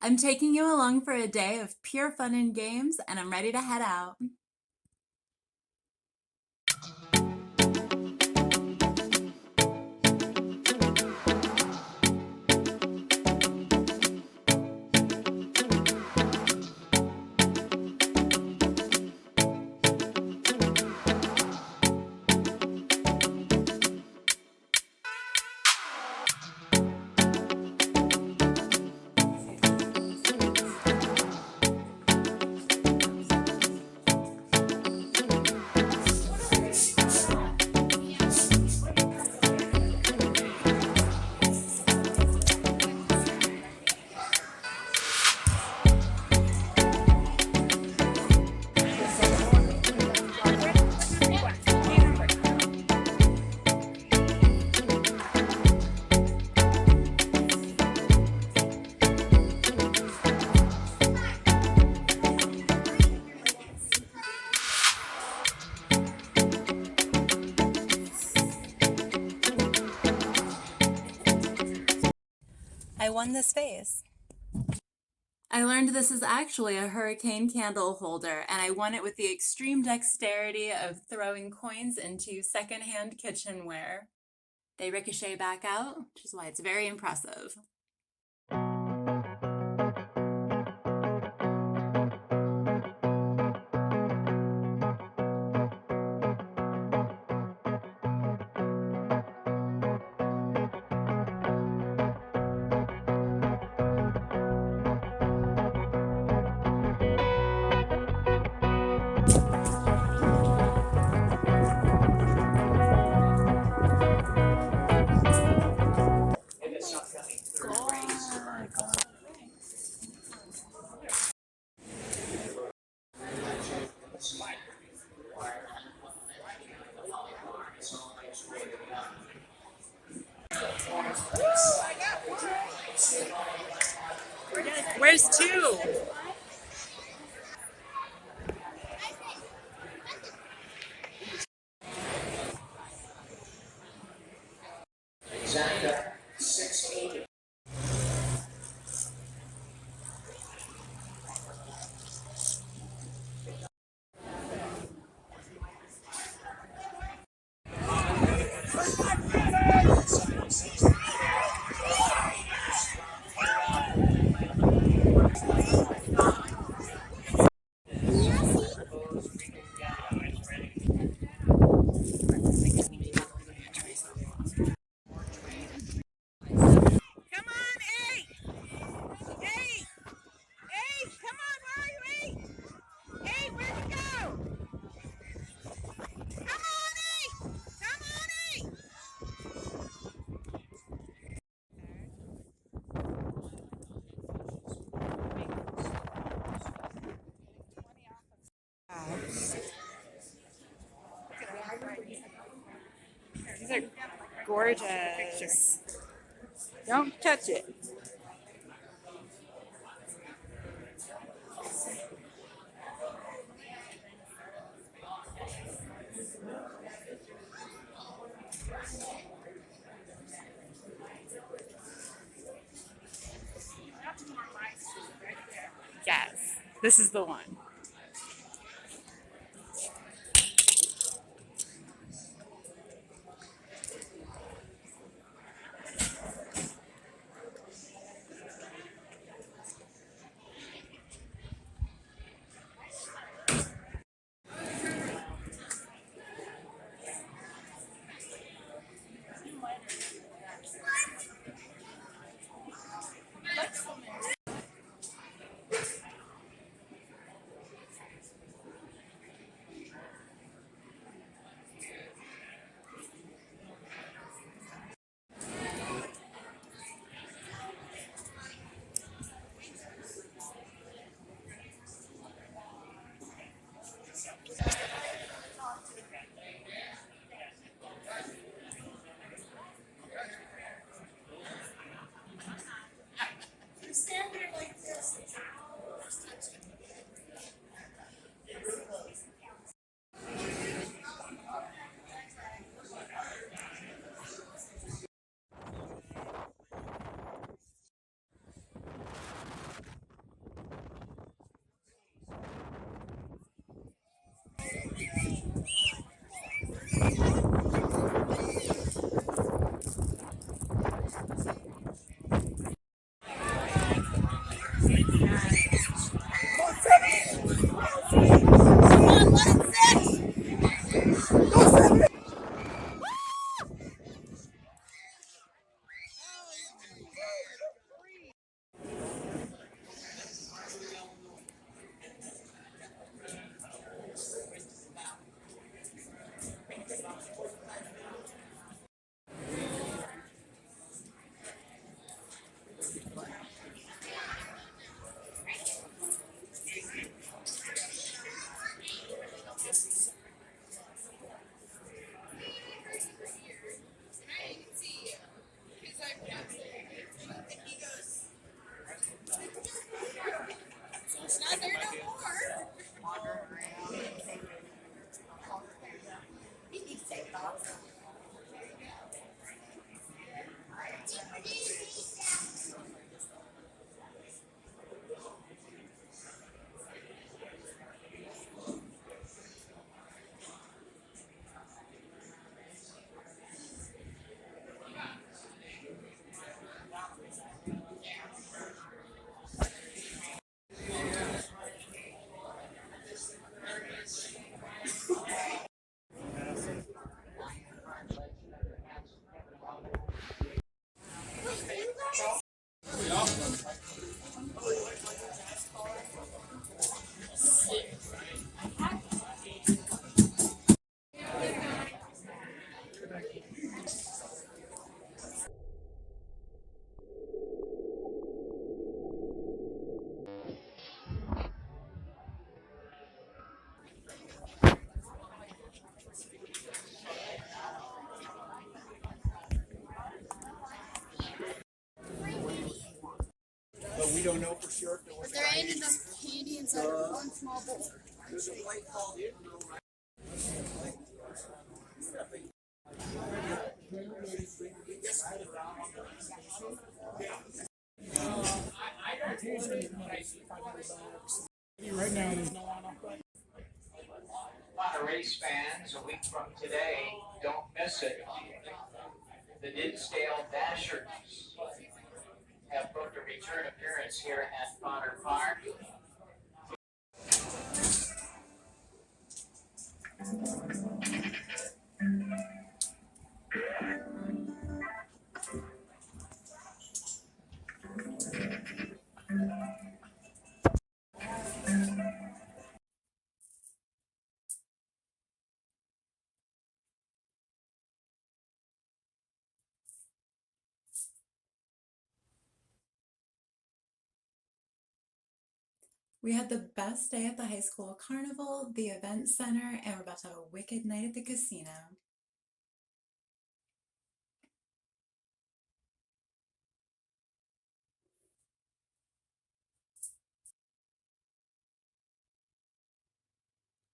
I'm taking you along for a day of pure fun and games, and I'm ready to head out. I won this vase. I learned this is actually a hurricane candle holder, and I won it with the extreme dexterity of throwing coins into secondhand kitchenware. They ricochet back out, which is why it's very impressive. Where's two? These are gorgeous. Don't touch it. Yes, this is the one. But there ain't enough candy inside of one small bowl. Right now, there's no one. Race fans, a week from today, don't miss it. The Dinsdale Dashers have booked a return appearance here at Bonner Park. We had the best day at the high school carnival, the event center, and we're about to have a wicked night at the casino.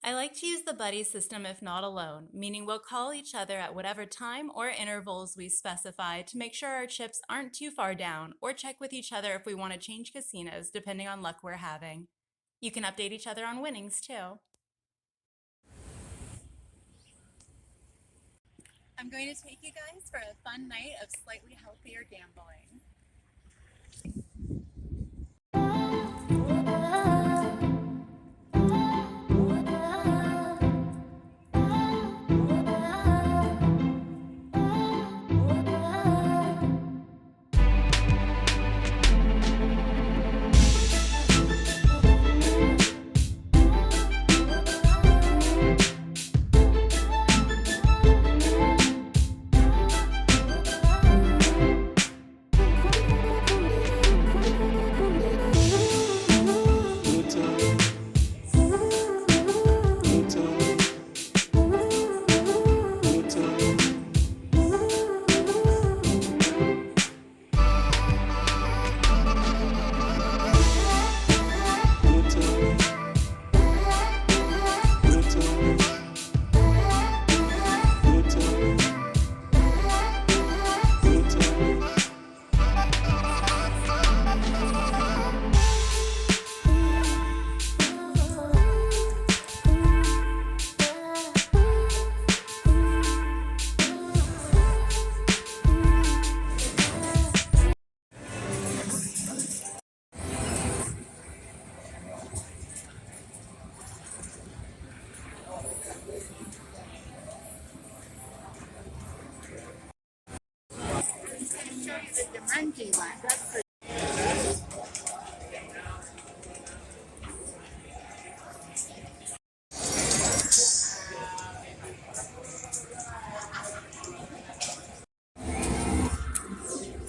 I like to use the buddy system if not alone, meaning we'll call each other at whatever time or intervals we specify to make sure our chips aren't too far down, or check with each other if we want to change casinos depending on luck we're having. You can update each other on winnings too. I'm going to take you guys for a fun night of slightly healthier gambling.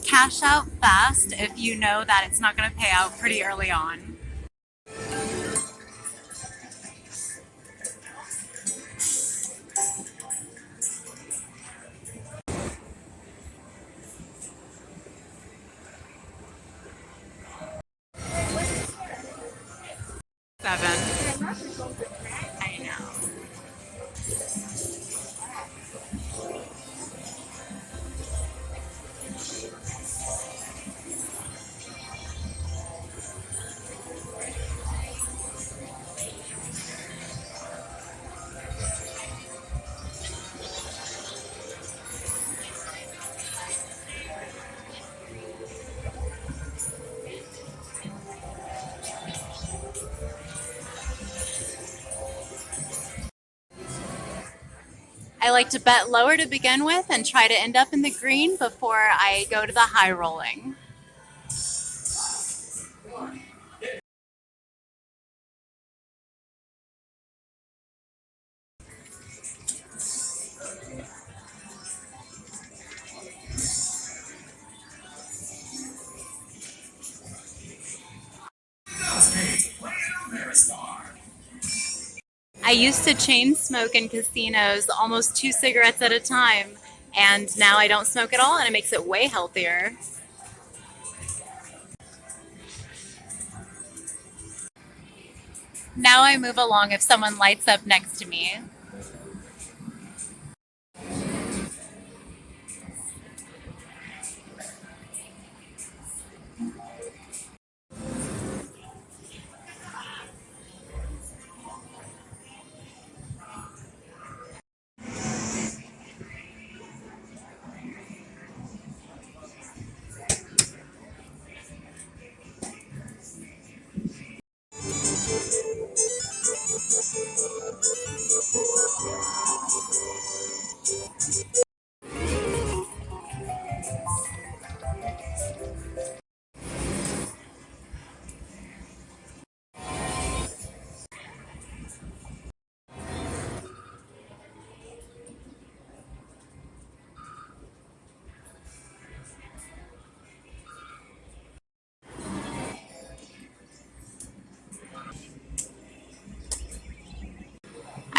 Cash out fast if you know that it's not going to pay out pretty early on. Seven. I know. I like to bet lower to begin with and try to end up in the green before I go to the high rolling. I used to chain smoke in casinos almost 2 cigarettes at a time, and now I don't smoke at all, and it makes it way healthier. Now I move along if someone lights up next to me.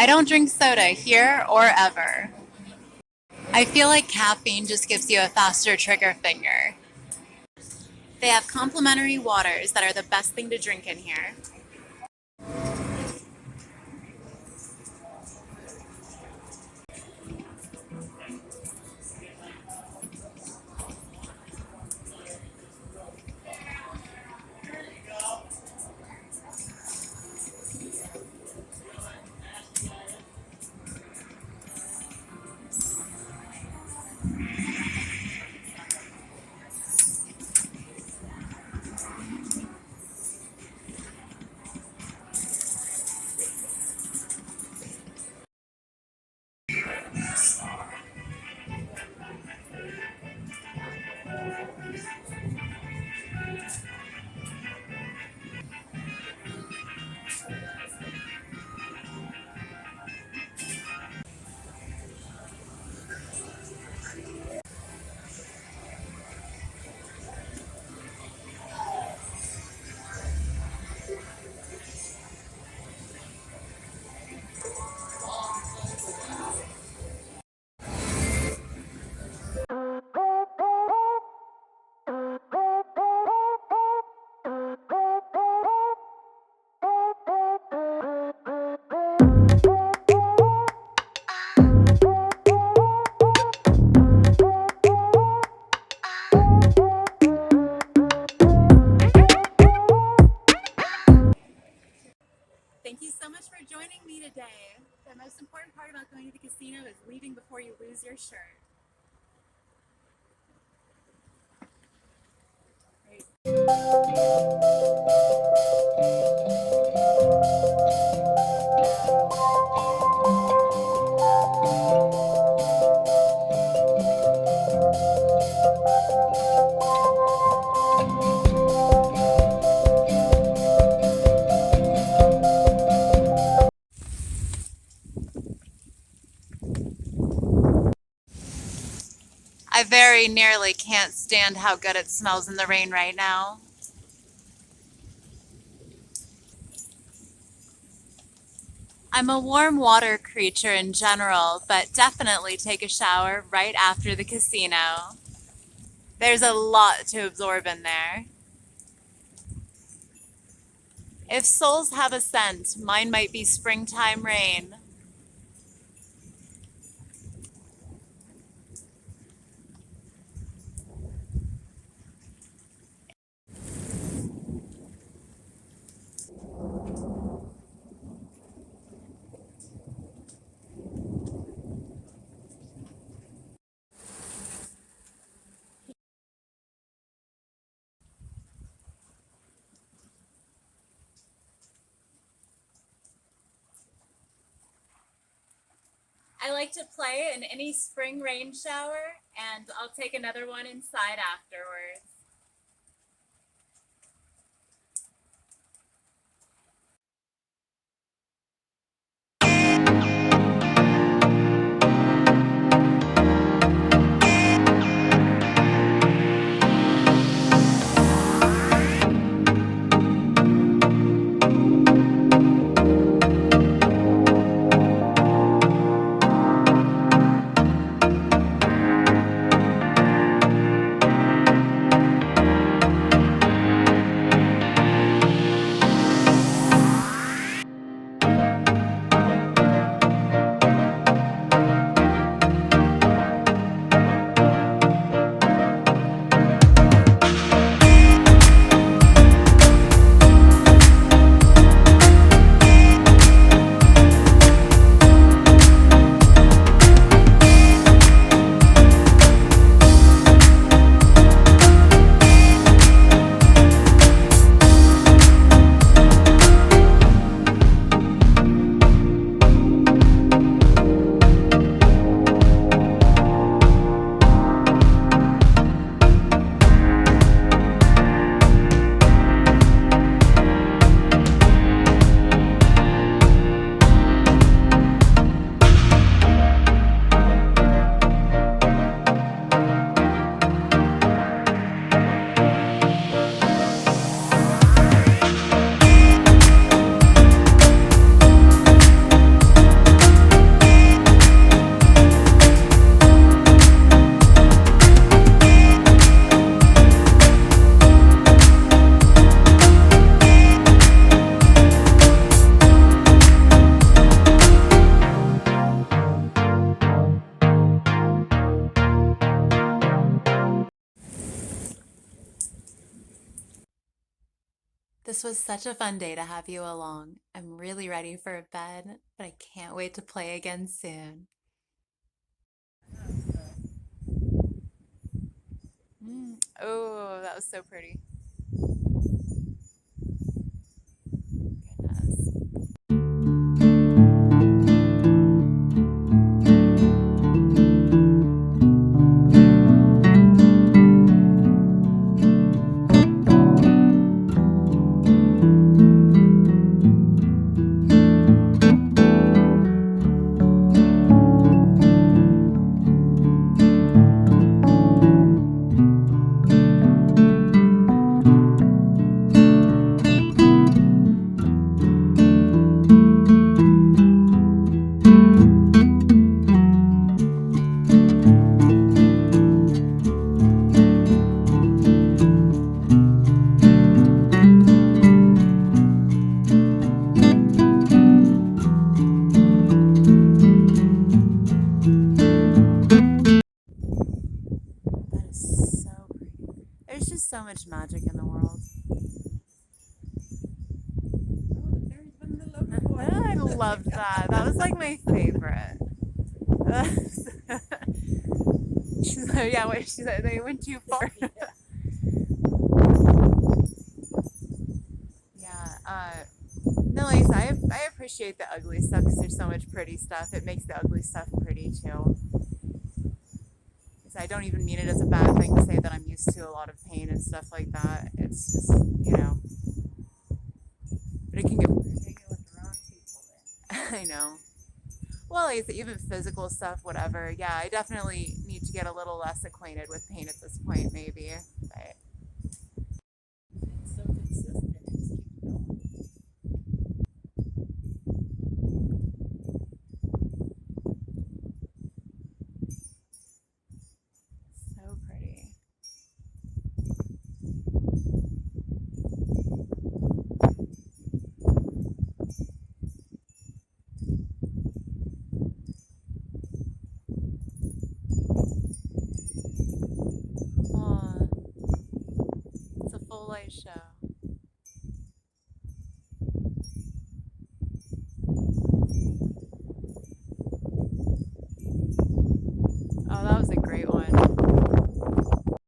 I don't drink soda here or ever. I feel like caffeine just gives you a faster trigger finger. They have complimentary waters that are the best thing to drink in here. Thank you so much for joining me today. The most important part about going to the casino is leaving before you lose your shirt. I very nearly can't stand how good it smells in the rain right now. I'm a warm water creature in general, but definitely take a shower right after the casino. There's a lot to absorb in there. If souls have a scent, mine might be springtime rain. I like to play in any spring rain shower, and I'll take another one inside afterwards. This was such a fun day to have you along. I'm really ready for bed, but I can't wait to play again soon. Oh, that was so pretty. Goodness. That is so pretty. There's just so much magic in the world. I loved that. That was like my favorite. So yeah, what she said, they went too far. Yeah. No, like I appreciate the ugly stuff because there's so much pretty stuff. It makes the ugly stuff pretty too. I don't even mean it as a bad thing to say that I'm used to a lot of pain and stuff like that. It's just, but it can get. I know. Well, like I said, even physical stuff, whatever. Yeah, I definitely need to get a little less acquainted with pain at this point, maybe. But It's so consistent. It's keep going. So pretty. Aw, it's a full light show.